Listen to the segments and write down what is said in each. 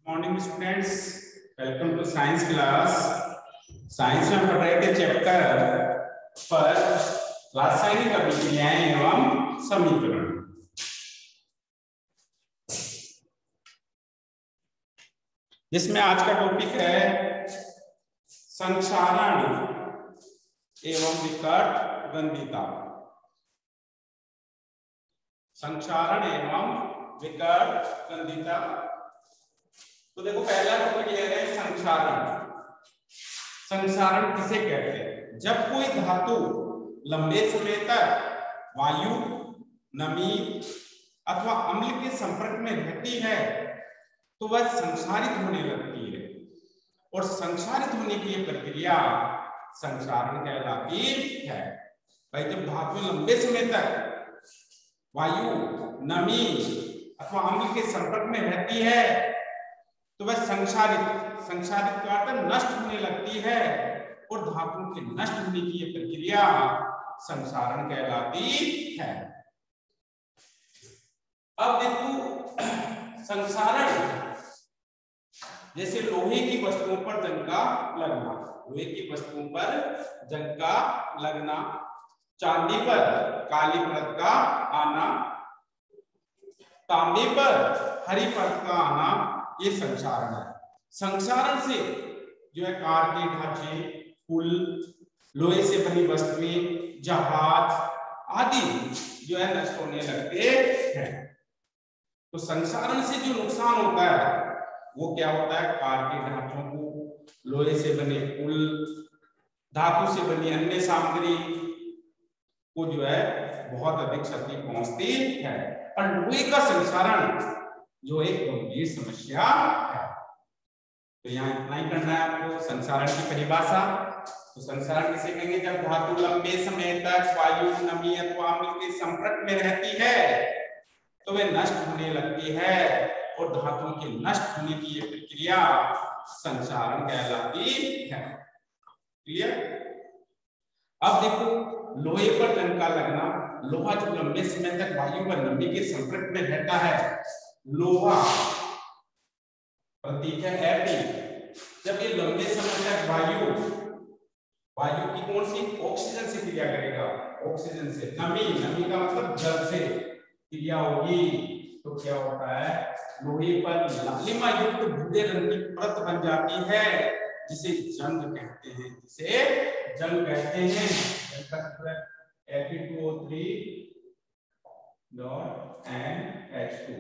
Morning students, welcome to science class. Science में पढ़ रहे थे चैप्टर पर रासायनिक अभिक्रियाएं एवं समीकरण। जिसमें आज का टॉपिक है संक्षारण एवं विकट गंधिता। संक्षारण एवं विकट गंधिता। तो देखो पहला टॉपिक ये है संक्षारण। संक्षारण किसे कहते हैं? जब कोई धातु लंबे समय तक वायु, नमी अथवा अम्ल के संपर्क में रहती है तो वह संक्षारित होने लगती है, और संक्षारित होने की यह प्रक्रिया संक्षारण कहलाती है। भाई जब धातु लंबे समय तक वायु, नमी अथवा अम्ल के संपर्क में रहती है तो वह संक्षारित का अर्थ नष्ट होने लगती है, और धातु के नष्ट होने की यह प्रक्रिया संक्षारण कहलाती है। अब देखो संक्षारण जैसे लोहे की वस्तुओं पर जंग का लगना, लोहे की वस्तुओं पर जंग का लगना, चांदी पर काली परत का आना, तांबे पर हरी परत का आना, ये संक्षारण है। संक्षारण से जो है कार के ढांचे, पुल, लोहे से बनी वस्तुएं, जहाज आदि जो है नष्ट होने लगते हैं। तो संक्षारण से जो नुकसान होता है वो क्या होता है? कार के ढांचों को, लोहे से बने पुल, धातु से बनी अन्य सामग्री को जो है बहुत अधिक क्षति पहुंचती है। और लोहे का संक्षारण जो एक गंभीर समस्या है। तो यहाँ इतना ही करना है आपको। संक्षारण की परिभाषा, तो संक्षारण किसे कहेंगे? जब धातु लंबे समय तक वायु, नमी अथवा अम्ल के संपर्क में रहती है तो वे नष्ट होने लगती है, और धातुओं के नष्ट होने की ये प्रक्रिया संक्षारण कहलाती है। क्लियर? अब देखो लोहे पर जंग का लगना। लोहा जो लंबे समय तक वायु व नमी के संपर्क में रहता है, लोहा प्रतीक है Fe। जब ये लंबे समय तक वायु की कौन सी? ऑक्सीजन से क्रिया करेगा, ऑक्सीजन से। नमी का मतलब जल से क्रिया होगी, तो क्या होता है? लोहे पर लालिमा युक्त भूरे रंग की परत बन जाती है, जिसे जंग कहते हैं। Fe2O3 NH2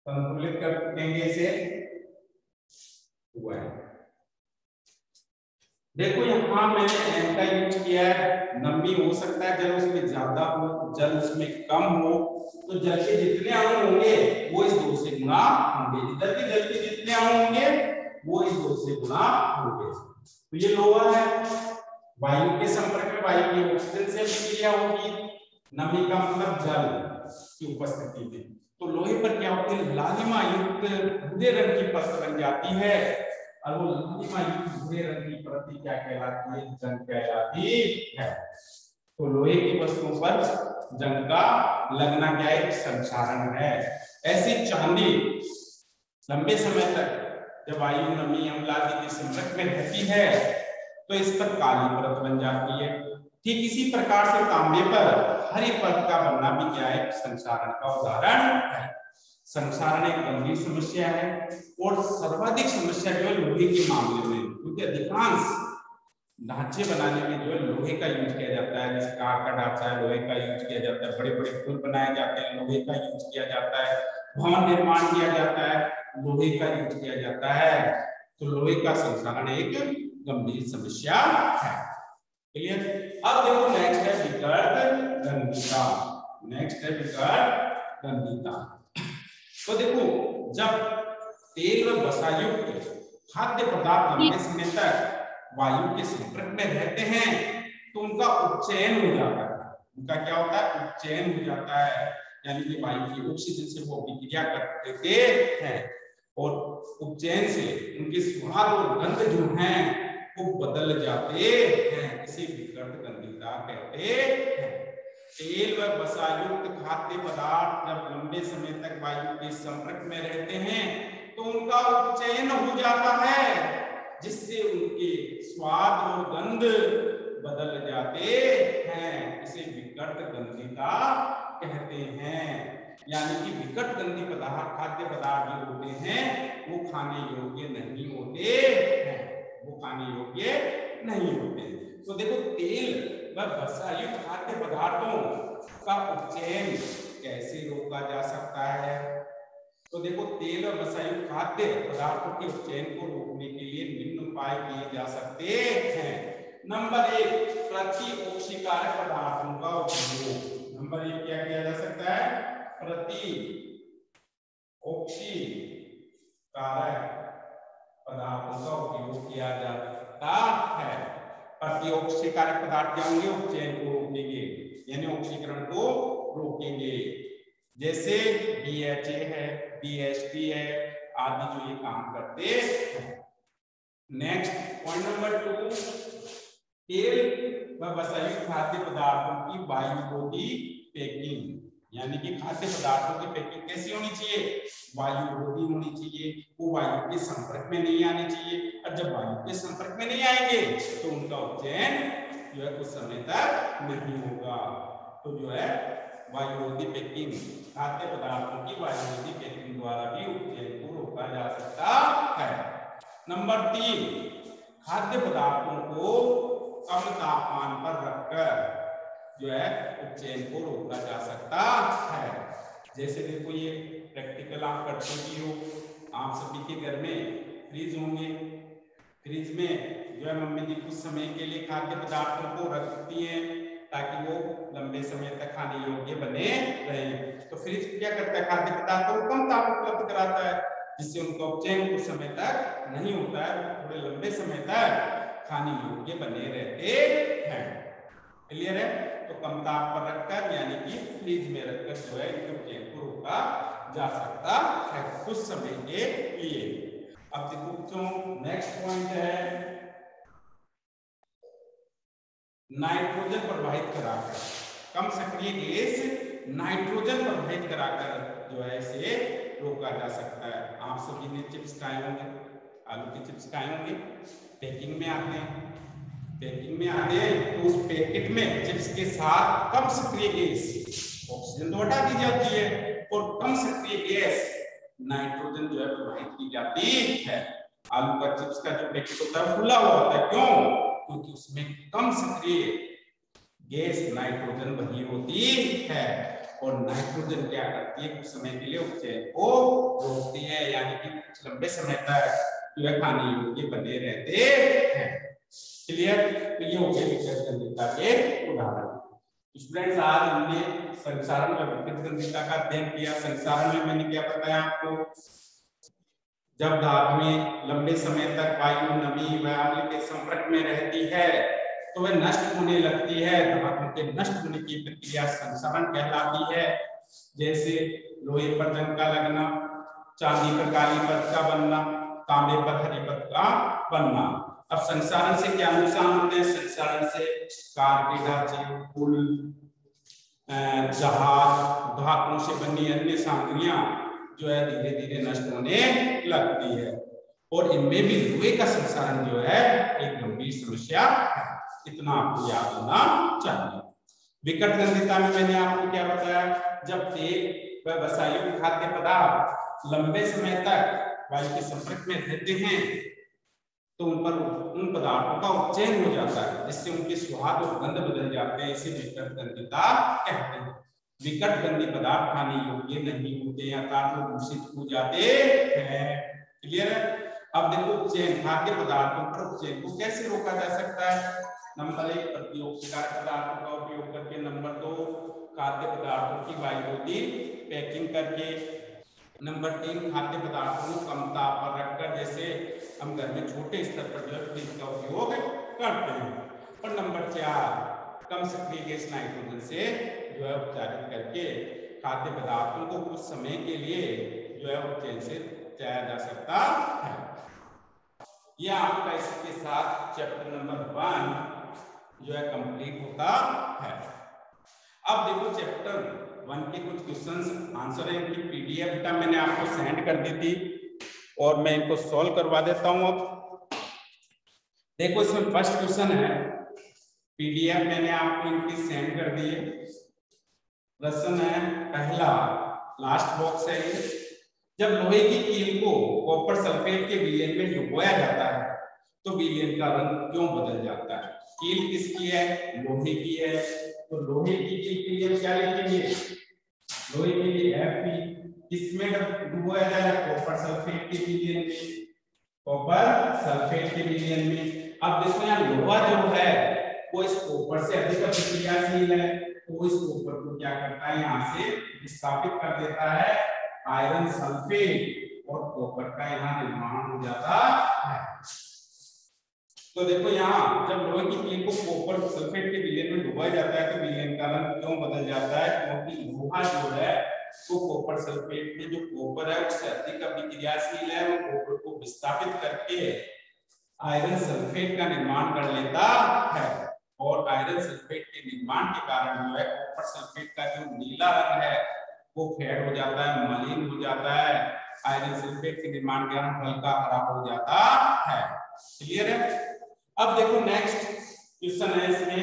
संतुलित कर देंगे इसे। हुआ है। देखो यहाँ मैंने N का यूज किया है। नमी हो सकता है जल उसमें ज्यादा हो, जल उसमें कम हो, तो जल के जितने अणु होंगे वो इस दो से गुणा होंगे। इधर के जल के जितने अणु होंगे वो इस दो से गुणा होंगे। तो ये लोहा है, वायु के संपर्क में वायु की ऑक्सीजन से क्रिया होगी, नमी का मतलब जल की उपस्थिति में। तो लोहे पर क्या होती है? लालिमा युक्त भूरे रंग की परत बन जाती है, और वो लालिमा युक्त भूरे रंग की परत क्या कहलाती है? जंग कहलाती है। तो लोहे की वस्तुओं पर जंग का लगना क्या है? संक्षारण है। ऐसी चांदी लंबे समय तक जब वायु, नमी, अम्ल आदि के संपर्क में रहती है तो इस पर काली परत बन जाती है। ठीक इसी प्रकार से तांबे पर हरी परत का बनना भी क्या है? संक्षारण का उदाहरण है। संक्षारण एक गंभीर समस्या है, और सर्वाधिक समस्या जो है लोहे के मामले में, क्योंकि अधिकांश ढांचे बनाने में जो है लोहे का यूज किया जाता है। जैसे कार का ढांचा है, लोहे का यूज किया जाता है। बड़े बड़े पुल बनाए जाते हैं, लोहे का यूज किया जाता है। भवन निर्माण किया जाता है, लोहे का यूज किया जाता है। तो लोहे का संक्षारण एक गंभीर समस्या है। क्लियर? अब देखो नेक्स्ट है विकट गंधिता। तो देखो जब तेल व वसायुक्त खाद्य पदार्थ लंबे समय तक वायु के संपर्क में रहते हैं तो उनका उपचयन हो जाता है। उनका क्या होता है? उपचयन हो जाता है, यानी कि वायु की ऑक्सीजन से वो अभिक्रिया कर देते हैं, और उपचयन से उनके स्वाद और गंध जो हैं वो बदल जाते हैं। इसे विकट गंधिता कहते हैं। तेल व वसायुक्त खाद्य पदार्थ जब लंबे समय तक वायु के संपर्क में रहते हैं तो उनका उपचयन हो जाता है, जिससे उनके स्वाद और गंध बदल जाते हैं। इसे विकट गंधिता कहते हैं। यानी कि विकट गंधी पदार्थ, खाद्य पदार्थ जो होते हैं वो खाने योग्य नहीं होते हैं, वो खाने योग्य नहीं होते। तो देखो, तेल व वसायुक्त खाद्य पदार्थों का उपचयन कैसे रोका जा सकता है? तो देखो, तेल और वसायुक्त खाद्य पदार्थों के उपचयन को रोकने के लिए निम्न उपाय किए जा सकते हैं। नंबर 1, प्रतिओक्षीकारक पदार्थों का उपयोग। नंबर 1 क्या किया जा सकता है? प्रतिओक्षीकारक पदार्थों का उपयोग किया जाता है। प्रतिओक्षीकारक पदार्थ क्या होंगे? उपचयन को रोकेंगे, यानी ऑक्सीकरण को रोकेंगे। जैसे BHA है, BHT है आदि, जो ये काम करते हैं। नेक्स्ट पॉइंट नंबर 2, तेल व वसायुक्त खाद्य पदार्थों की वायुरोधी पैकिंग। यानी कि खाद्य पदार्थों की पैकिंग कैसी होनी चाहिए? वायुरोधी होनी चाहिए। वो वायु के संपर्क में नहीं आने चाहिए, और जब वायु के संपर्क में नहीं आएंगे तो उनका उपचयन जो है कुछ समय तक नहीं होगा। तो जो है वायुरोधी पैकिंग, खाद्य पदार्थों की वायुरोधी पैकिंग द्वारा भी उपचयन को रोका जा सकता है। नंबर 3, खाद्य पदार्थों को कम तापमान पर रखकर जो है उपचयन को रोका जा सकता है। जैसे देखो, ये प्रैक्टिकल आप करते भी हो, आप सभी के घर में फ्रिज होंगे। फ्रिज में जो है मम्मी जी कुछ समय के लिए खाद्य पदार्थों को रखती हैं ताकि वो लंबे समय तक खाने योग्य बने रहे। तो फ्रिज क्या करता है? खाद्य पदार्थों को कम ताप उपलब्ध कराता है, जिससे उनका उपचयन कुछ समय तक नहीं होता है, थोड़े लंबे समय तक खाने योग्य बने रहते हैं। क्लियर है? तो कम ताप पर रखकर, यानी कि फ्रिज में रखकर जो है इनके उपचयन को रोका जा सकता है कुछ समय के लिए। अब देखो बच्चों, नेक्स्ट पॉइंट है नाइट्रोजन प्रवाहित कराकर, कम सक्रिय गैस नाइट्रोजन प्रवाहित कराकर जो है इसे रोका जा सकता है। आप सभी ने चिप्स खाए होंगे, आलू के चिप्स खाए होंगे, पैकिंग में आते हैं। पैकिंग में आते हैं तो उस पैकेट में चिप्स के साथ कम सक्रिय गैस, ऑक्सीजन तो हटा दी जाती है, और कम सक्रिय गैस नाइट्रोजन जो है प्रवाहित की जाती है। आलू का चिप्स का जो पैकेट होता है खुला हुआ होता है, क्यों? क्योंकि उसमें कम सक्रिय गैस नाइट्रोजन भरी होती है, और नाइट्रोजन क्या करती है? कुछ समय के लिए उपचयन को रोकती है, यानी कि कुछ लंबे समय तक जो है खाने योग्य बने रहते हैं। क्लियर? तो ये हो गया विकट गंधिता के उदाहरण। स्टूडेंट्स, आज हमने संसारण व विकट गंधिता का अध्ययन किया। संसारण में मैंने क्या बताया आपको? जब धातुएं लंबे समय तक वायु, नमी व अम्ल के संपर्क में रहती है तो वह नष्ट होने लगती है। धातु के नष्ट होने की प्रक्रिया संसारण कहलाती है। जैसे लोहे पर जंग का लगना, चांदी पर काली परत का बनना, तांबे पर हरी परत का बनना। अब संसारण से क्या नुकसान होते हैं? संसारण से कार के ढांचे, पुल, जहाज, धातुओं से बनी अन्य सामग्रियां जो है धीरे धीरे नष्ट होने लगती है, और इनमें भी लोहे का संसारण जो है एक गंभीर समस्या है। इतना आपको याद होना चाहिए। विकट गंधिता में मैंने आपको क्या बताया? जब तेल व वसायुक्त खाद्य पदार्थ लंबे समय तक वायु के संपर्क में रहते हैं तो उन पदार्थों का उपचयन हो जाता है, जिससे उनके स्वाद और गंध बदल जाते हैं। इसे विकट गंधिता कहते हैं। विकट गंधी पदार्थ खाने योग्य नहीं होते, अर्थात वो दूषित हो जाते हैं। क्लियर है? अब देखो, उपचयन, खाद्य पदार्थों पर उपचयन को कैसे रोका जा सकता है? नंबर 1, प्रतिओक्षीकारक पदार्थों का उपयोग करके। नंबर 2, खाद्य पदार्थों की वायुरोधी पैकिंग करके। नंबर 3, खाद्य पदार्थों को कम ताप पर रखकर, जैसे हम घर में छोटे स्तर पर जो फ्रिज का उपयोग करते हैं। और नंबर 4, कम सक्रिय गैस नाइट्रोजन से जो है उपचारित करके खाद्य पदार्थों को कुछ समय के लिए जो है उपचयन से बचाया जा सकता है। यह आपका इसके साथ चैप्टर नंबर 1 जो है कंप्लीट होता है। अब देखो चैप्टर 1 के कुछ क्वेश्चंस आंसर है, इनकी पीडीएफ का मैंने आपको सेंड कर दी थी और मैं इनको सॉल्व करवा देता हूं। अब देखो इसमें फर्स्ट क्वेश्चन है, पीडीएफ मैंने आपको इनकी सेंड कर दी है। प्रश्न है पहला, लास्ट बॉक्स है ये। जब लोहे की कील को कॉपर सल्फेट के विलयन में डुबोया जाता है तो विलयन का रंग क्यों बदल जाता है? कील किसकी है? लोहे की है। तो लोहे की कील के लिए क्या लिखेंगे? लोहे के लिए Fe। किसमें डुबोया जाएगा? कॉपर सल्फेट के विलयन में, कॉपर सल्फेट के विलयन में। अब देखो यहाँ लोहा जो है वो इस कॉपर से अधिक अभिक्रियाशील है, तो इस कॉपर को क्या करता है, यहाँ से विस्थापित कर देता है आयरन सल्फेट और कॉपर का यहाँ निर्माण हो जाता है। तो देखो यहाँ जब लोहे की कील को कॉपर सल्फेट के विलयन में डुबाया जाता है तो विलयन का रंग क्यों बदल जाता है? क्योंकि लोहा जो है तो कॉपर सल्फेट में जो कॉपर है उससे अधिक अभिक्रियाशील है, वो कॉपर को विस्थापित करके आयरन सल्फेट का निर्माण कर लेता है और आयरन सल्फेट के निर्माण के कारण जो है कॉपर सल्फेट का जो नीला रंग है वो फेड हो जाता है, मलिन हो जाता है। आयरन सल्फेट के निर्माण के कारण हल्का हरा हो जाता है। क्लियर है? अब देखो नेक्स्ट क्वेश्चन है इसमें,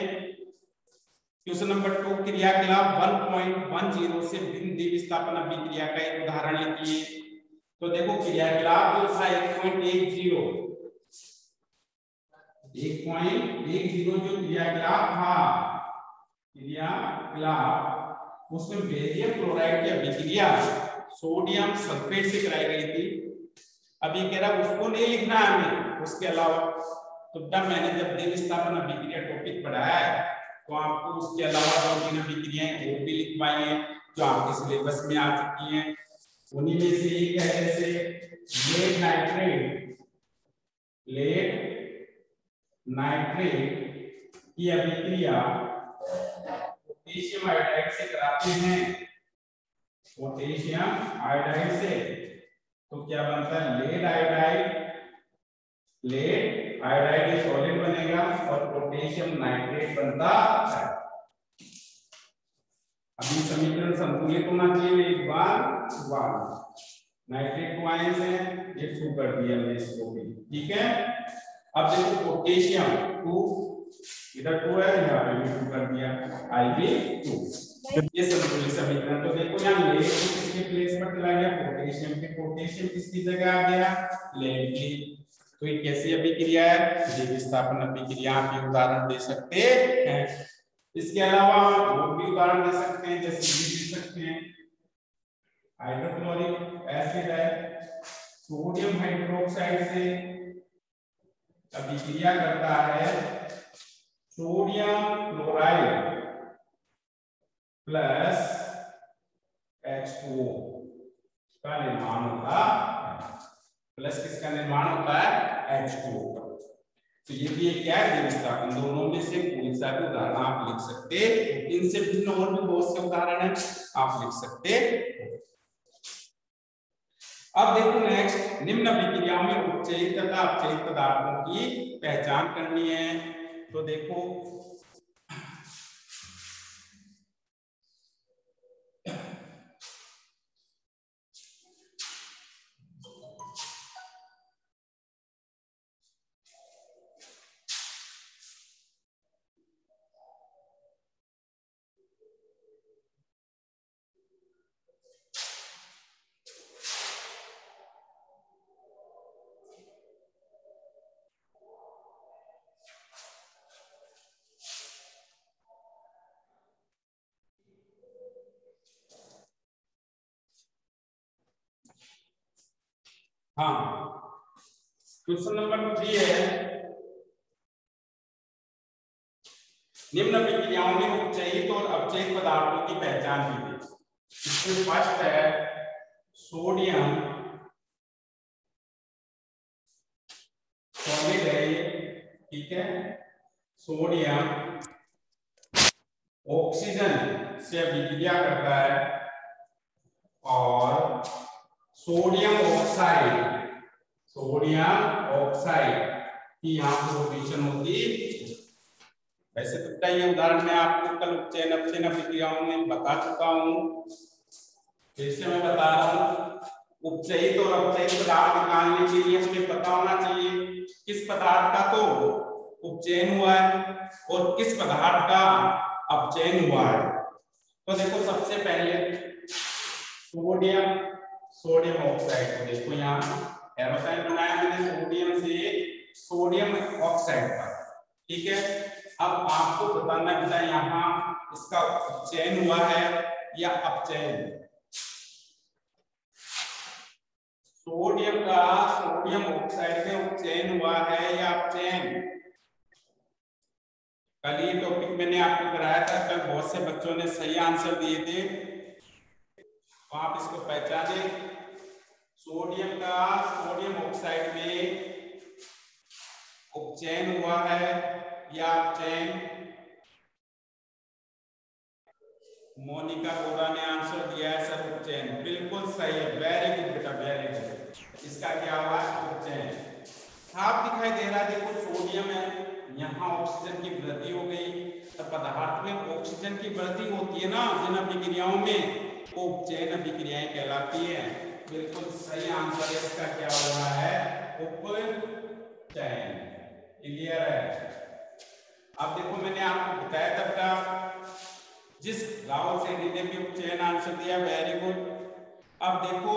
क्वेश्चन नंबर 2, क्रियाकलाप 1.10 से भिन्न द्विविस्थापन अभिक्रिया का एक उदाहरण लिखिए। तो देखो क्रियाकलाप जो था 1.10 जो क्रियाकलाप था, क्रियाकलाप उसमें बेरियम क्लोराइड की अभिक्रिया सोडियम सल्फेट से कराई गई थी। अब ये कह रहा उसको नहीं लिखना है हमें, उसके अलावा। तो तब मैंने जब द्विविस्थापन अभिक्रिया टॉपिक पढ़ाया है तो आपको उसके अलावा 2-3 अभिक्रियाएं और भी लिखवाई हैं जो आपके सिलेबस में आ चुकी हैं। उन्हीं में से एक है जैसे लेड नाइट्रेट की अभिक्रिया पोटेशियम आयोडाइड से कराते हैं, पोटेशियम आयोडाइड से। तो क्या बनता है? लेड आयोडाइड सॉलिड बनेगा और पोटेशियम नाइट्रेट बनता है। अभी समीकरण संतुलित होना चाहिए, एक बार नाइट्रेट को आयन से ये शू कर दिया हमने इसको भी, ठीक है। अब देखो पोटेशियम 2, इधर 2 है, यहाँ पे भी 2 कर दिया, Ib2, ये संतुलित समीकरण। तो देखो यहाँ लेड किसके प्लेस पर चला गया? पोटेशियम के। पोटेशियम किसकी जगह आ गया? लेड की। तो ये कैसी अभिक्रिया है? द्विविस्थापन अभिक्रिया के उदाहरण दे सकते हैं। इसके अलावा और भी उदाहरण दे सकते हैं, जैसे ये दे सकते हैं हाइड्रोक्लोरिक एसिड है, सोडियम हाइड्रोक्साइड से अभिक्रिया करता है सोडियम क्लोराइड प्लस H2O का निर्माण होता है। प्लस किसका निर्माण होता है? H2O का। तो ये भी एक क्या है? द्विविस्थापन। दोनों में से कोई सा भी उदाहरण आप लिख सकते, इनसे भिन्न और भी बहुत से उदाहरण हैं आप लिख सकते। अब देखो नेक्स्ट, निम्न अभिक्रियाओं में उपचयित तथा अपचयित पदार्थों की पहचान करनी है। तो देखो हाँ, क्वेश्चन नंबर 3 है, निम्न अभिक्रियाओं में उपचयित और अपचयित पदार्थों की पहचान कीजिए। इसमें फर्स्ट है सोडियम सॉलिड है ये, ठीक है। सोडियम ऑक्सीजन से अभिक्रिया करता है और सोडियम ऑक्साइड की यहाँ पर पोजीशन होती वैसे तो बेटा ये उदाहरण मैं आपको कल उपचयन अपचयन अभिक्रियाओं में बता चुका हूँ, फिर से मैं बता रहा हूँ। उपचयित और अपचयित पदार्थ निकालने के लिए हमें पता होना चाहिए किस पदार्थ का तो उपचयन हुआ है और किस पदार्थ का अपचयन हुआ है। तो देखो सबसे पहले सोडियम ऑक्साइड को देखो, यहाँ एरो साइन बनाया मैंने सोडियम से सोडियम ऑक्साइड का, ठीक है। अब आपको बताना बेटा यहाँ इसका उपचयन हुआ है या अपचयन। सोडियम का सोडियम ऑक्साइड में उपचयन हुआ है या अपचयन। कल ये टॉपिक मैंने आपको कराया था, कल बहुत से बच्चों ने सही आंसर दिए थे, तो आप इसको पहचाने। सोडियम का सोडियम ऑक्साइड में उपचयन हुआ है या अपचयन। मोनिका बोरा ने आंसर दिया है सर उपचयन, बिल्कुल सही है, वेरी गुड बेटा वेरी गुड। इसका क्या हुआ है उपचयन। साफ दिखाई दे रहा है, देखो सोडियम है, यहाँ ऑक्सीजन की वृद्धि हो गई, तो पदार्थ में ऑक्सीजन की वृद्धि होती है ना जिन अभिक्रियाओं में, वो उपचयन अभिक्रियाएं कहलाती है। बिल्कुल सही आंसर है, इसका क्या हो रहा है उपचयन। क्लियर है। अब देखो मैंने आपको बताया था बेटा, जिस राहुल सैनी ने भी उपचयन आंसर दिया, वेरी गुड। अब देखो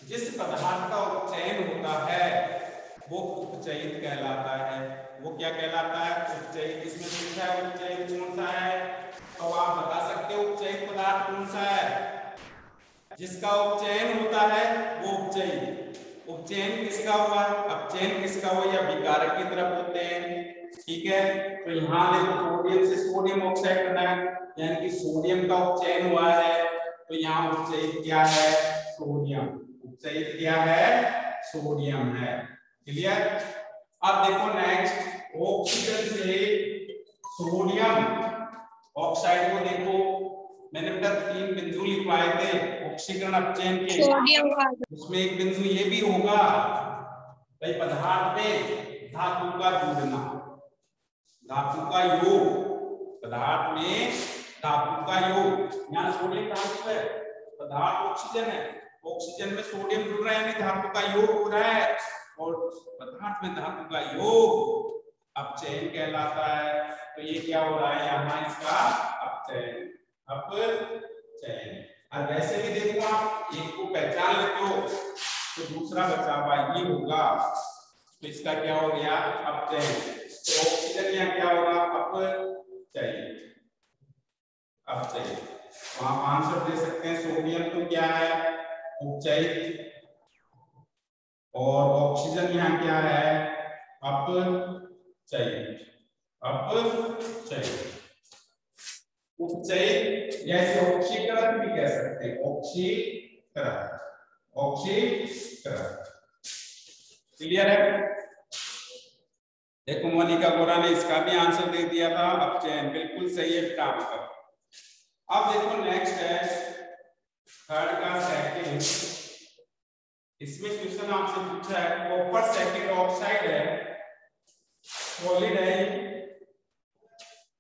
जिस पदार्थ का उपचयन होता है वो उपचयित कहलाता है। वो क्या कहलाता है उपचयित। इसमें पूछा है उपचयित कौन सा है, तो आप बता सकते हो उपचयित पदार्थ कौन सा है। जिसका उपचयन होता है वो उपचयित। उपचयन किसका हुआ, अपचयन किसका हुआ, या विकारक की तरफ होते हैं, ठीक है। तो यहाँ देखो सोडियम से सोडियम ऑक्साइड बना है, यानी कि सोडियम का उपचयन हुआ है, तो यहाँ उपचयित क्या है सोडियम। उपचयित क्या है सोडियम है। क्लियर। अब देखो नेक्स्ट, ऑक्सीजन से सोडियम ऑक्साइड को देखो, मैंने बेटा 3 बिंदु लिखवाए थे ऑक्सीकरण अपचयन के, उसमें एक बिंदु ये भी होगा भाई पदार्थ में धातु का जुड़ना, धातु का योग, पदार्थ में धातु का योग। यहाँ सोडियम धातु है, पदार्थ ऑक्सीजन है, ऑक्सीजन में सोडियम जुड़ रहा है यानी धातु का योग हो रहा है, और पदार्थ में धातु का योग अपचयन कहलाता है। तो ये क्या हो रहा है यहाँ इसका अपचयन, अपचयन। और वैसे भी देखो आप एक को पहचान लेते हो तो दूसरा बचा हुआ ये होगा, तो इसका क्या हो गया अपचयन। तो ऑक्सीजन यहाँ क्या होगा अपचयन, अपचयन। तो आप आंसर दे सकते हैं सोडियम तो क्या है उपचयित, और ऑक्सीजन यहाँ क्या है अपचयित, अपचयित। उपचयित जैसे ऑक्सीकरण भी कह सकते हैं, ऑक्सीकरण, ऑक्सीकरण। क्लियर है। देखो मोनिका बोरा ने इसका भी आंसर दे दिया था अपचयन, बिल्कुल सही है बेटा आपका। अब देखो नेक्स्ट है थर्ड का सेकंड, इसमें क्वेश्चन आपसे पूछा है कॉपर सेकंड ऑक्साइड है, सॉलिड है,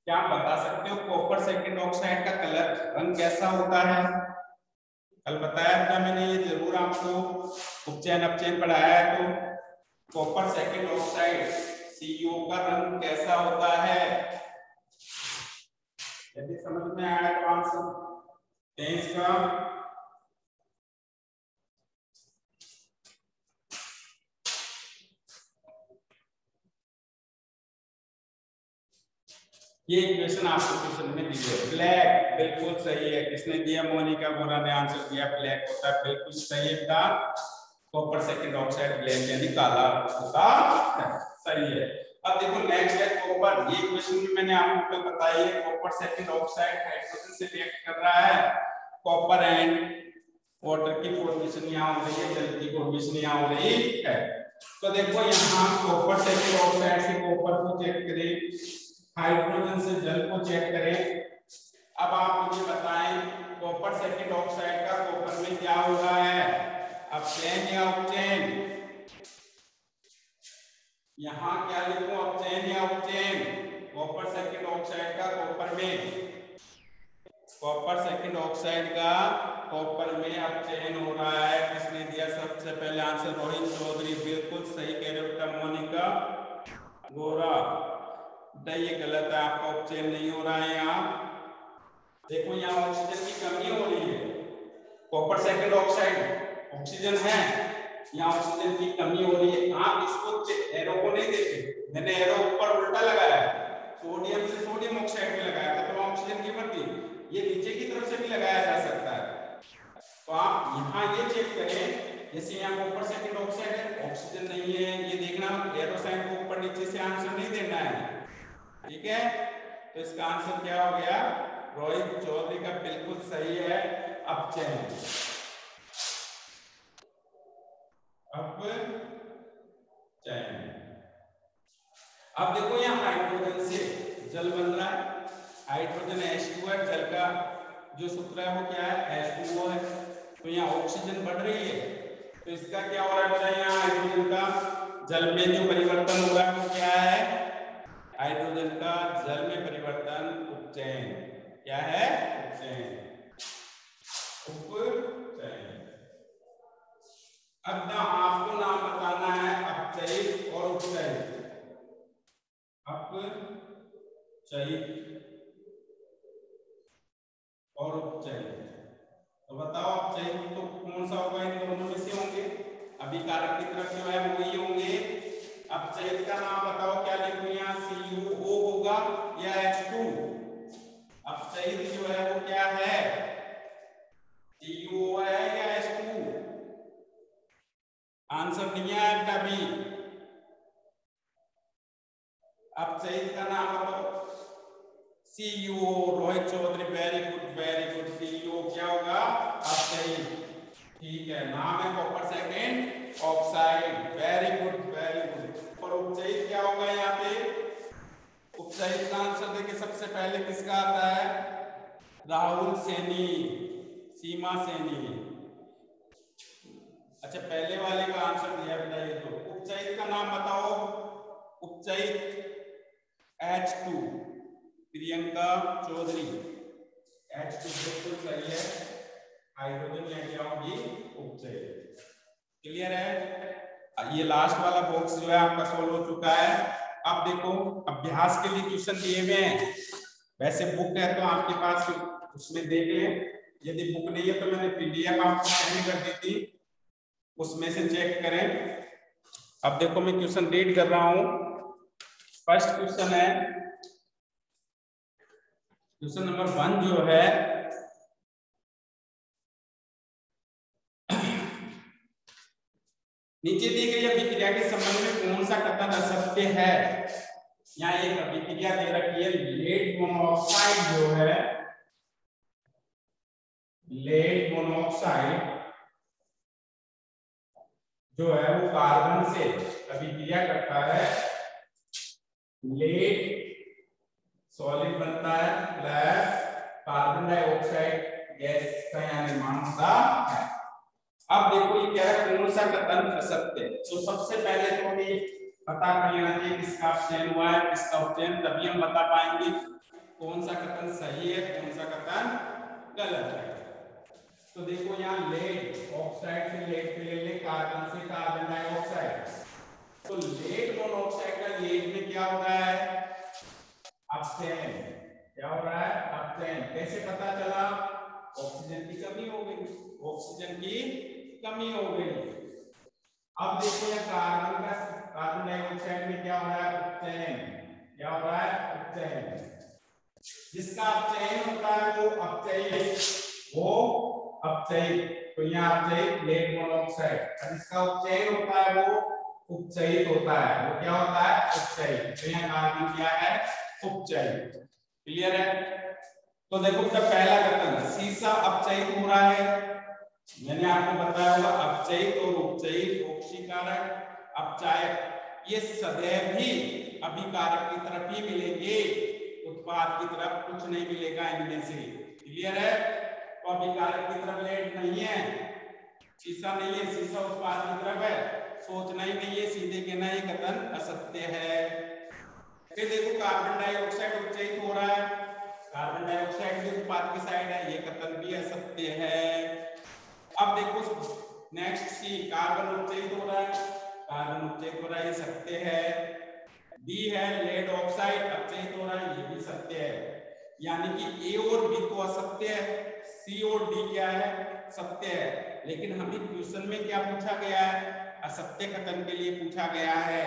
क्या आप बता सकते हो कॉपर सेकंड ऑक्साइड का कलर रंग कैसा होता है। कल बताया था मैंने, ये जरूर आपको उपचयन अपचयन पढ़ाया है। तो कॉपर सेकंड ऑक्साइड CO का रंग कैसा होता है, यदि समझ में आया तो आंसर दें इसका। ये इक्वेशन आपको क्वेश्चन में दी है, ब्लैक, बिल्कुल सही है। किसने दिया, मोनिका बोरा ने आंसर दिया, ब्लैक होता है, बिल्कुल सही है बेटा। कॉपर सेकंड ऑक्साइड ब्लैक यानी काला होता है, सही है। अब देखो नेक्स्ट है कॉपर, ये क्वेश्चन में मैंने आपको बताया है कॉपर सेकंड ऑक्साइड हाइड्रोजन से रिएक्ट कर रहा है, कॉपर एंड वाटर की फॉर्मेशन यहाँ हो रही है, जल की फॉर्मेशन यहाँ हो रही है। तो देखो यहाँ कॉपर सेकंड ऑक्साइड से कॉपर को चेक करें, हाइड्रोजन से जल को चेक करें। अब आप मुझे बताएं कॉपर सेकंड ऑक्साइड का कॉपर में क्या हो रहा है, अपचयन या उपचयन। यहाँ क्या लिखूं, अपचयन या उपचयन। कॉपर सेकंड ऑक्साइड का कॉपर अब चयन हो रहा है। किसने दिया सबसे पहले आंसर? रोहित चौधरी, बिल्कुल सही कह रहे हो। मोनिका गोरा, ये गलत है, आपका उपचयन नहीं हो रहा है। यहाँ देखो, यहाँ ऑक्सीजन की कमी हो रही है। कॉपर सेकंड ऑक्साइड ऑक्सीजन है, यहाँ ऑक्सीजन की कमी हो रही है। आप इसको एरो को नहीं देखे, मैंने एरो ऊपर उल्टा लगाया है, सोडियम से सोडियम ऑक्साइड में लगाया था तो ऑक्सीजन की बढ़ती, ये नीचे की तरफ से भी लगाया जा सकता है। तो आप यहाँ ये चेक करें, जैसे यहाँ कॉपर सेकंड ऑक्साइड है, ऑक्सीजन नहीं है, ये देखना एरो साइन को ऊपर नीचे से आंसर नहीं देना है, ठीक है। तो इसका आंसर क्या हो गया? रोहित चौधरी का बिल्कुल सही है, अपचयन। अब देखो यहाँ हाइड्रोजन से जल बन रहा है, हाइड्रोजन H2 है, जल का जो सूत्र है वो क्या है? H2O है। तो यहाँ ऑक्सीजन बढ़ रही है, तो इसका क्या हो रहा है? यहाँ हाइड्रोजन का जल में जो परिवर्तन हो रहा है वो क्या है? हाइड्रोजन का जल में परिवर्तन, उपचयन। क्या है? उपचयन। अब ना आपको नाम बताना है अपचयित और उपचयित। अपचयित और उपचयित, तो बताओ अपचयित तो कौन सा होगा? इन दोनों में से होंगे, अभिकारक की तरफ जो है वही होंगे। अपचयित का नाम बताओ, क्या लिखूं यहाँ? CuO होगा या H2? अपचयित जो है वो क्या है? CuO है या H2? आंसर नहीं है अभी। अपचयित का नाम बताओ। CuO, Rohit Chaudhary, very good very good. CuO क्या होगा? अपचयित, ठीक है। नाम है copper second oxide, very good very good. और उपचयित क्या होगा यहाँ पे? उपचयित का आंसर देखिए, सबसे पहले किसका आता है? राहुल सैनी, सीमा सैनी। अच्छा, पहले वाले का आंसर दिया बताइए। तो उपचयित का नाम बताओ। उपचयित H2, प्रियंका चौधरी, H2 बिल्कुल सही है। हाइड्रोजन में क्या होगी? उपचयित। क्लियर है? ये लास्ट वाला बॉक्स जो है आपका सोल्व हो चुका है। अब देखो, अभ्यास के लिए क्वेश्चन दिए हुए हैं। वैसे बुक है तो आपके पास उसमें देख लें, यदि बुक नहीं है तो मैंने PDF आपको सेंड कर दी थी, उसमें से चेक करें। अब देखो, मैं क्वेश्चन रीड कर रहा हूं। फर्स्ट क्वेश्चन है, क्वेश्चन नंबर 1 जो है, नीचे दी गई अभिक्रिया के संबंध में कौन सा कथन असत्य है? यहाँ एक अभिक्रिया दे रखी है, लेड मोनोऑक्साइड जो है, लेड मोनोऑक्साइड जो है वो कार्बन से अभिक्रिया करता है, लेड सॉलिड बनता है प्लस कार्बन डाइऑक्साइड गैस का यहाँ निर्माण होता है। अब देखो ये क्या है, कौन सा कथन असत्य है? तो सबसे पहले तो हमें पता कर लेना चाहिए किसका अपचयन हुआ है, किसका उपचयन, तभी हम बता पाएंगे कौन सा कथन सही है, कौन सा कथन गलत है। तो देखो यहाँ लेड ऑक्साइड से लेड पे ले ले, कार्बन से कार्बन डाइऑक्साइड, तो लेड मोनोऑक्साइड का लेड में क्या हो रहा है? अपचयन। क्या हो रहा है? अपचयन। कैसे पता चला? ऑक्सीजन की कमी हो गई, ऑक्सीजन की कमी हो गई। अब देखो ये कार्बन डाइऑक्साइड में क्या हो रहा है? उपचयन। क्या हो रहा है? उपचयन। जिसका अपचयन होता है वो अपचयित, वो अपचयित। तो यहाँ अपचयित लेड मोनोऑक्साइड, और जिसका उपचयन होता है वो उपचयित होता है। वो क्या होता है? उपचयित। तो यहाँ कार्बन क्या है? उपचयित। क्लियर है? तो देखो क्या पहला कथन, सीसा अपचयित हो रहा है, मैंने आपको बताया होगा अपचयित और उपचयित, ऑक्सीकारक अपचायक ये सदैव ही अभिकारक की तरफ ही मिलेंगे, उत्पाद की तरफ कुछ नहीं मिलेगा इनमें से। क्लियर है? तो अभिकारक की तरफ लेड नहीं है, सीसा नहीं है, सीसा उत्पाद की तरफ है, सोचना ही नहीं है, सीधे कहना ये कथन असत्य है। फिर देखो कार्बन डाइऑक्साइड उत्सर्जित हो रहा है, कार्बन डाइऑक्साइड भी उत्पाद की साइड है, ये कथन भी असत्य है। अब देखो नेक्स्ट सी, कार्बन उत्सर्जित हो रहा है, कार्बन उत्सर्जित हो रहा है, ये सत्य है। डी है लेड ऑक्साइड अपचयित हो रहा है, ये भी सत्य है। यानी कि ए और बी तो असत्य है, सी और डी क्या है, सत्य है। लेकिन हमें क्वेश्चन में क्या पूछा गया है, असत्य कथन के लिए पूछा गया है,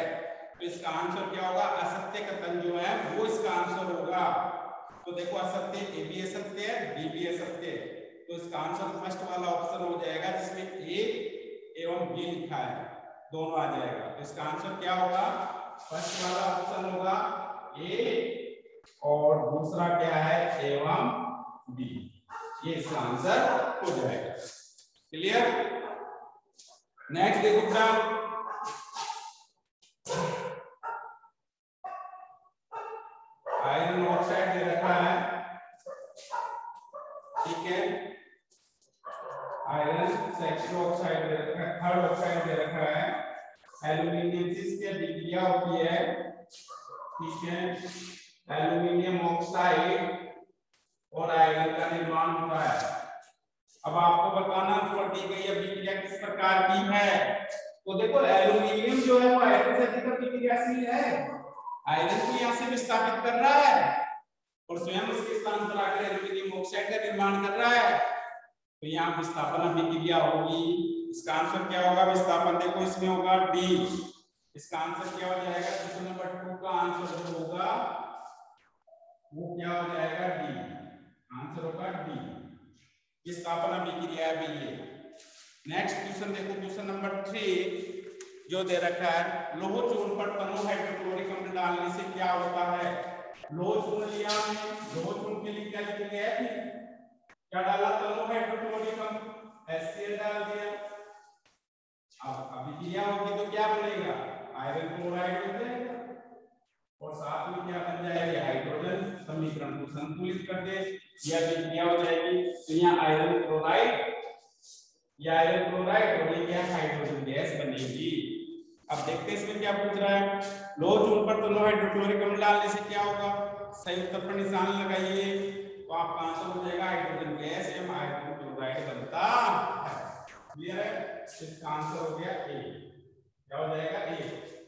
तो इसका आंसर क्या होगा, असत्य कथन जो है वो इसका आंसर होगा। तो देखो असत्य, ए भी असत्य है, बी भी असत्य है, तो इसका आंसर फर्स्ट वाला ऑप्शन हो जाएगा जिसमें ए एवं बी लिखा है, दोनों आ जाएगा। तो इसका आंसर क्या होगा, फर्स्ट वाला ऑप्शन होगा ए और दूसरा क्या है एवं बी, ये इसका आंसर हो जाएगा। क्लियर? नेक्स्ट देखो क्या, आयरन ऑक्साइड दे रखा है, ठीक है, आयरन सेक्शन ऑक्साइड दे रखा है, थर्ड ऑक्साइड दे रखा है, एल्यूमिनियम से इसकी अभिक्रिया होती है, ठीक है, एल्यूमिनियम ऑक्साइड और आयरन का निर्माण होता है। अब आपको बताना पड़ गई अभिक्रिया किस प्रकार की है, तो देखो एल्यूमिनियम जो है वो आयरन से अधिक अभिक्रियाशील है, आयरन को यहाँ से विस्थापित कर रहा है और स्वयं उसके स्थान पर आकर एल्यूमिनियम ऑक्साइड का निर्माण कर रहा है, तो यहाँ विस्थापन अभिक्रिया होगी। इसका आंसर क्या होगा, विस्थापन देखो इसमें होगा डी, इसका आंसर क्या हो जाएगा, क्वेश्चन नंबर 2 का आंसर जो होगा वो क्या हो जाएगा, डी, आंसर होगा डी, विस्थापन अभिक्रिया है ये। नेक्स्ट क्वेश्चन देखो, क्वेश्चन नंबर 3 जो दे रखा है, लोह चूर्ण पर तनु हाइड्रोक्लोरिक अम्ल डालने से क्या होता है। लोह चूर्ण लिया हमने, लोह चूर्ण के लिए क्या लिख गया है, क्या डाला, तनु हाइड्रोक्लोरिक अम्ल, HCl डाल दिया। अब अभिक्रिया होगी तो क्या बनेगा, आयरन क्लोराइड बन जाएगा और साथ में क्या बन जाएगा, हाइड्रोजन, समीकरण को संतुलित कर दे, यह अभिक्रिया हो जाएगी। तो यहाँ आयरन क्लोराइड, यह आयरन क्लोराइड और ये क्या हाइड्रोजन गैस बनेगी। अब देखते हैं इसमें क्या पूछ रहा है, लोह चूर्ण पर तनु हाइड्रोक्लोरिक अम्ल डालने से क्या होगा, सही उत्तर पर निशान लगाइए, तो आपका आंसर हो जाएगा हाइड्रोजन गैस एवं आयरन क्लोराइड बनता है। क्लियर है, इसका आंसर हो गया ए, क्या हो जाएगा ए,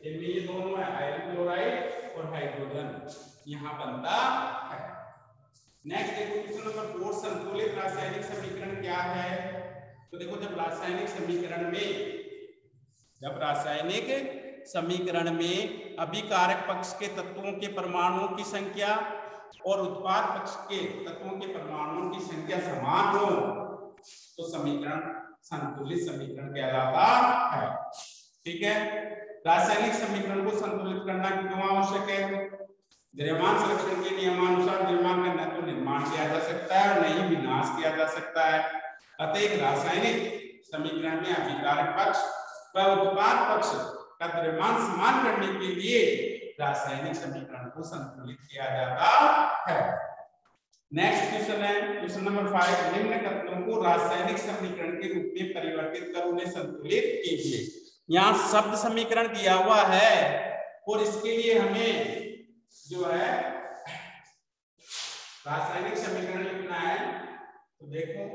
इनमें ये दोनों है आयरन क्लोराइड और हाइड्रोजन यहाँ बनता है। नेक्स्ट देखो क्वेश्चन नंबर 4, संतुलित रासायनिक समीकरण क्या है। तो देखो जब रासायनिक समीकरण में अभिकारक पक्ष के तत्वों के परमाणुओं की संख्या और उत्पाद पक्ष के तत्वों के परमाणुओं की संख्या समान हो तो समीकरण संतुलित समीकरण कहलाता है। ठीक है, रासायनिक समीकरण को संतुलित करना क्यों आवश्यक है, द्रव्यमान संरक्षण के नियमानुसार द्रव्यमान का न तो निर्माण किया जा सकता है और न ही विनाश किया जा सकता है। अतः एक रासायनिक समीकरण में अभिकारक पक्ष व उत्पाद पक्ष का द्रव्यमान समान करने के लिए रासायनिक समीकरण को संतुलित किया जाता है। नेक्स्ट क्वेश्चन है क्वेश्चन नंबर 5, निम्न तत्वों को रासायनिक समीकरण के रूप में परिवर्तित कर उन्हें संतुलित कीजिए। यहाँ शब्द समीकरण दिया हुआ है और इसके लिए हमें जो है रासायनिक समीकरण लिखना है। तो देखो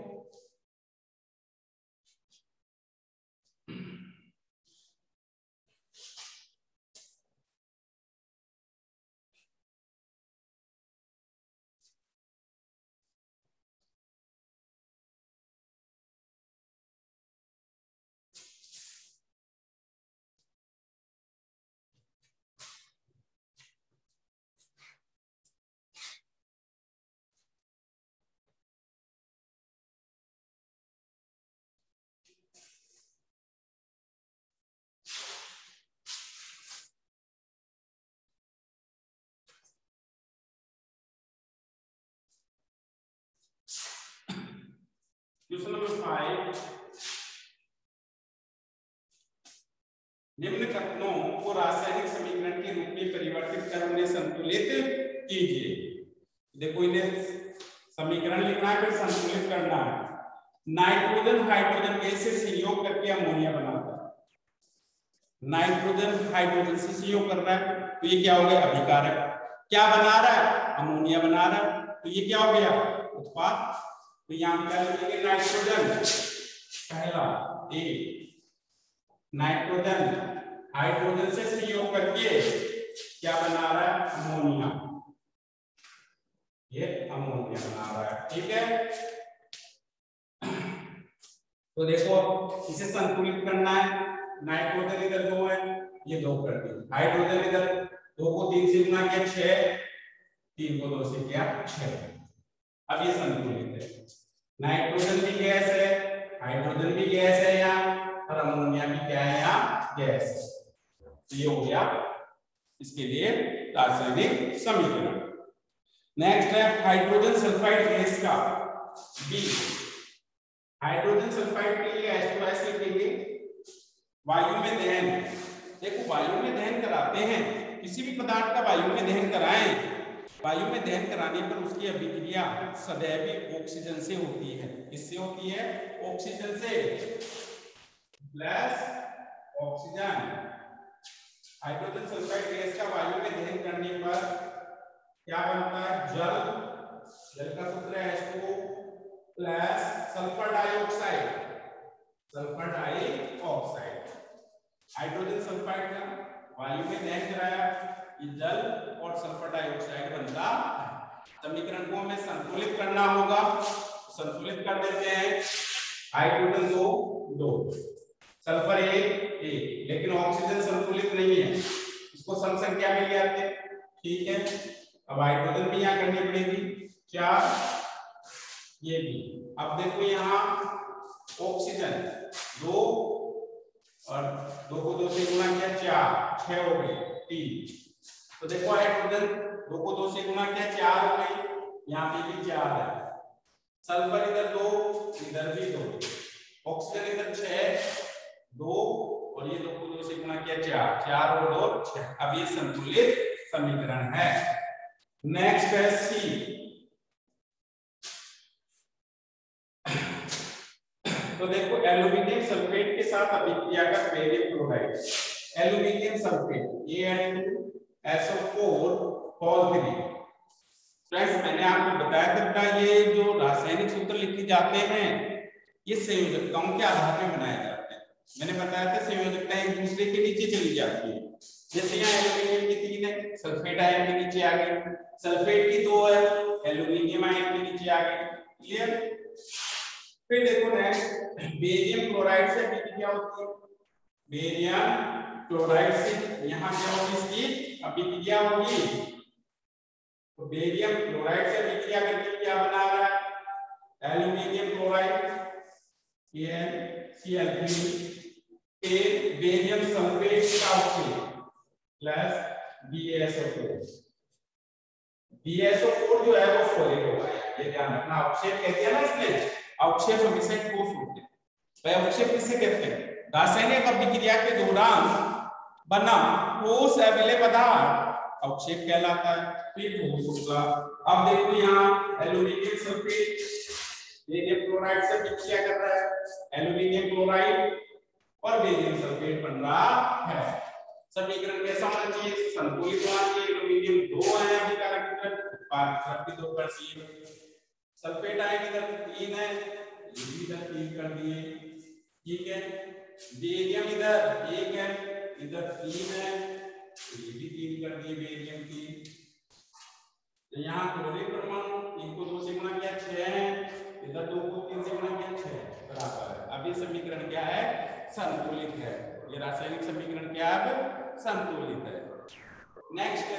क्वेश्चन नंबर 5, निम्न कथनों को रासायनिक समीकरण के रूप में परिवर्तित कर उन्हें संतुलित कीजिए। देखो इन्हें समीकरण लिखना है फिर संतुलित करना है। नाइट्रोजन हाइड्रोजन गैस से संयोग करके अमोनिया बनाता है, नाइट्रोजन हाइड्रोजन से सहयोग कर रहा है तो ये क्या हो गया, अभिकारक। क्या बना रहा है, अमोनिया बना रहा है तो ये क्या हो गया, उत्पाद। तो यहाँ पे क्या लिखेंगे, नाइट्रोजन पहला ए, नाइट्रोजन हाइड्रोजन से सहयोग करके क्या बना रहा है, अमोनिया। ये अमोनिया बना रहा है, ठीक है। तो देखो इसे संतुलित करना है, नाइट्रोजन इधर 2 है, ये 2 कर दिया, हाइड्रोजन इधर 2 को 3 से गुणा किया 6, 3 को 2 से किया 6। अब ये संतुलित है, नाइट्रोजन भी गैस है, हाइड्रोजन भी गैस है यहाँ, और अमोनिया भी क्या है यहाँ, गैस। तो ये हो गया इसके लिए रासायनिक समीकरण। नेक्स्ट है हाइड्रोजन सल्फाइड गैस का बी। हाइड्रोजन सल्फाइड के लिए H2S लिखेंगे, वायु में दहन। देखो वायु में दहन कराते हैं, किसी भी पदार्थ का वायु में दहन कराएं, वायु में दहन कराने पर उसकी अभिक्रिया सदैव ऑक्सीजन से होती है। किससे होती है, ऑक्सीजन से, plus oxygen. Hydrogen sulphide gas का वायु में दहन करने पर क्या बनता है, जल, जल का सूत्र है H2O plus sulphur dioxide, sulphur dioxide. Hydrogen sulphide का वायु में दहन कराया, ये जल और सल्फर डाइऑक्साइड बनता है। समीकरण को हमें संतुलित करना होगा, संतुलित कर देते हैं। हाइड्रोजन 2 2, सल्फर 1 लेकिन ऑक्सीजन संतुलित नहीं है, इसको सम संख्या में ले आते हैं, ठीक है। अब हाइड्रोजन भी यहाँ करनी पड़ेगी 4, ये भी। अब देखो यहाँ ऑक्सीजन 2 और 2 को 2 से गुणा किया 4, 6 हो गए 3। तो देखो हाइड्रोजन 2 को 2 से गुणा किया 4 हो गए, यहाँ पे भी 4 है। सल्फर इधर 2, इधर भी 2, ऑक्सीजन इधर 6 2 और ये 2 को 2 से गुणा किया 4, 4 और 2 6। अब ये संतुलित समीकरण है। नेक्स्ट है सी। तो देखो एल्यूमिनियम सल्फेट के साथ अभिक्रिया का barium chloride, aluminium sulphate AN2SO4 friends, मैंने आपको बताया था ये जो रासायनिक सूत्र लिखे जाते हैं ये संयोजकताओं के आधार पर बनाए जाते हैं। मैंने बताया था संयोजकताएं एक दूसरे के नीचे चली जाती है, जैसे यहाँ एल्यूमिनियम की 3 है, सल्फेट आयन के नीचे आ गई, सल्फेट की 2 है, एल्यूमिनियम आयन के नीचे आ गई, क्लियर। फिर देखो नेक्स्ट बेरियम क्लोराइड से अभिक्रिया होती है, बेरियम क्लोराइड से यहाँ क्या होगी, इसकी अभिक्रिया होगी। तो बेरियम क्लोराइड से अभिक्रिया करके क्या बना रहा है, एल्यूमिनियम क्लोराइड AnCl3 के बेरियम सल्फेट का ऑक्साइड प्लस BaSO4। BaSO4 जो है वो सॉलिड होगा, ये ध्यान रखना। अवक्षेप कहते हैं ना, इसमें अवक्षेप हमेशा ठोस होते हैं। भाई अवक्षेप किससे कहते हैं, रासायनिक अभिक्रिया के दौरान बना ठोस अम्लीय पदार्थ अवक्षेप कहलाता है, फिर ठोस होगा। अब देखो यहाँ एल्यूमिनियम सल्फेट बेरियम क्लोराइड से अभिक्रिया कर रहा है, एल्यूमिनियम क्लोराइड और बेरियम सल्फेट बन रहा है। समीकरण कैसा होना चाहिए, संतुलित होना चाहिए। एल्यूमिनियम 2 है अभिकारक, बाकी 2 कर दिए, सल्फेट आयन इधर 3 है, ये भी इधर 3 कर दिए, ठीक है। बेरियम इधर 1 है, इधर 3 है, ये भी 3 कर दिए, बेरियम 3। तो यहाँ क्लोरीन परमाणु 3 को 2 से गुणा किया 6 है, इधर 2 को 3 से गुणा किया 6 बराबर है। अब ये समीकरण क्या है, संतुलित है। ये रासायनिक समीकरण क्या है, संतुलित है। नेक्स्ट है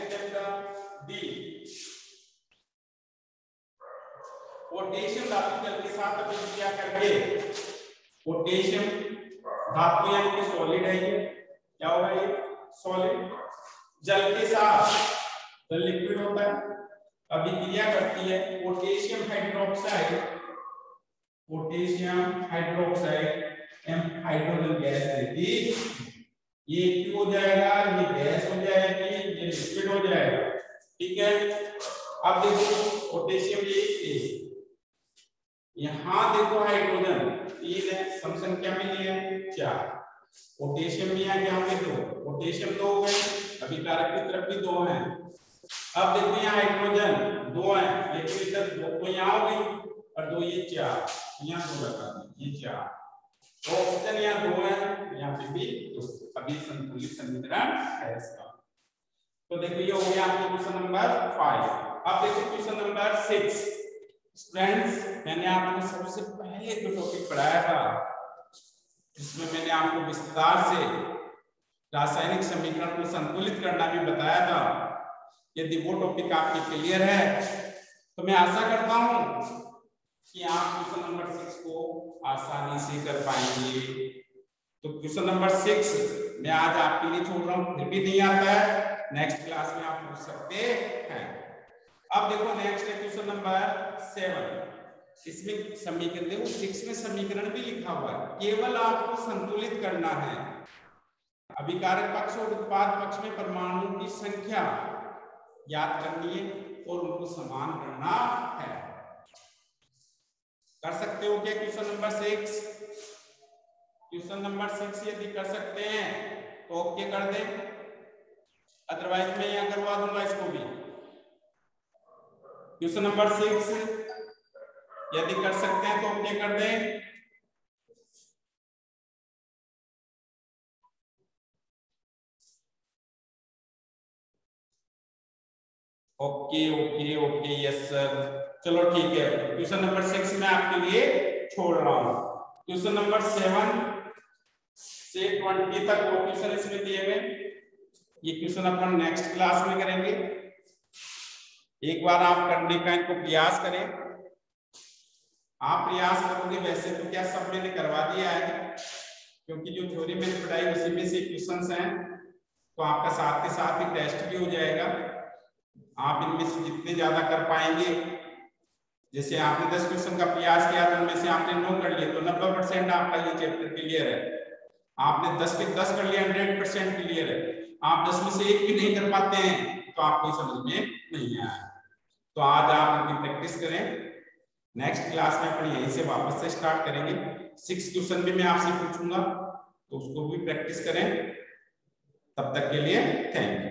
डी। पोटेशियम धातु जल के साथ अभिक्रिया करके, पोटेशियम धातु यानी कि सॉलिड है, ये क्या होगा, ये सॉलिड जल के साथ, जल लिक्विड होता है, अभिक्रिया करती है। पोटेशियम हाइड्रोक्साइड, पोटेशियम हाइड्रोक्साइड एम हाइड्रोजन गैस देती, ये क्यों हो जाएगा, ये गैस हो जाएगी, ये लिक्विड हो जाएगा, ठीक है। अब देखो पोटेशियम ये यहाँ देखो हाइड्रोजन 3 है, सम संख्या में लिए 4, पोटेशियम भी है यहाँ पे 2, पोटेशियम 2 हो गए, अभिकारक की तरफ भी 2 हैं। अब देखो यहाँ हाइड्रोजन 2 है, लेकिन इधर 2 तो यहाँ हो गई और 2 ये 4, यहाँ 2 लगा दी, ये 4, तो ऑक्सीजन यहाँ 2 है, यहाँ पे भी 2, अभी संतुलित समीकरण है इसका। तो देखो ये हो गया आपका क्वेश्चन नंबर 5। अब देखो क्वेश्चन नंबर 6। स्टूडेंट्स, मैंने आपको सबसे पहले जो टॉपिक पढ़ाया था, इसमें मैंने आपको विस्तार से रासायनिक समीकरण को संतुलित करना भी बताया था। यदि वो टॉपिक आपके क्लियर है तो मैं आशा करता हूं कि आप क्वेश्चन नंबर 6 को आसानी से कर पाएंगे। तो क्वेश्चन नंबर 6 मैं आज आपके लिए छोड़ रहा हूं, फिर भी नहीं आता है नेक्स्ट क्लास में आप पूछ सकते हैं। अब देखो नेक्स्ट है क्वेश्चन नंबर 7। इसमें समीकरण देखो 6 में समीकरण भी लिखा हुआ है, केवल आपको संतुलित करना है। अभिकारक पक्ष और उत्पाद पक्ष में परमाणुओं की संख्या याद करनी है और उनको समान करना है। कर सकते हो क्या क्वेश्चन नंबर 6? क्वेश्चन नंबर 6 यदि कर सकते हैं तो ओके कर दें, अदरवाइज मैं यहाँ करवा दूंगा इसको भी। क्वेश्चन नंबर 6 यदि कर सकते हैं तो ओके कर दें। Okay okay okay yes sir, चलो ठीक है। क्वेश्चन नंबर 6 में आपके लिए छोड़ रहा हूं। क्वेश्चन नंबर 7 से 20 तक वो क्वेश्चन इसमें दिए गए, ये क्वेश्चन अपन नेक्स्ट क्लास में करेंगे। एक बार आप करने का इनको प्रयास करें, आप प्रयास करोगे। वैसे तो क्या सब मैंने करवा दिया है, क्योंकि जो थ्योरी मैंने पढ़ाई उसी में से क्वेश्चंस हैं, तो आपका साथ के साथ ही टेस्ट भी हो जाएगा। आप इनमें से जितने ज्यादा कर पाएंगे, जैसे आपने 10 क्वेश्चन का प्रयास किया तो उनमें से आपने 9 कर लिए तो 90% आपका ये चैप्टर क्लियर है। आपने 10 के 10 कर लिया 100% क्लियर है। आप 10 में से 1 भी नहीं कर पाते हैं तो आपको समझ में नहीं आया। तो आज आप इनकी प्रैक्टिस करें, नेक्स्ट क्लास में अपन यहीं से वापस से स्टार्ट करेंगे। 6 क्वेश्चन भी मैं आपसे पूछूंगा तो उसको भी प्रैक्टिस करें। तब तक के लिए थैंक यू।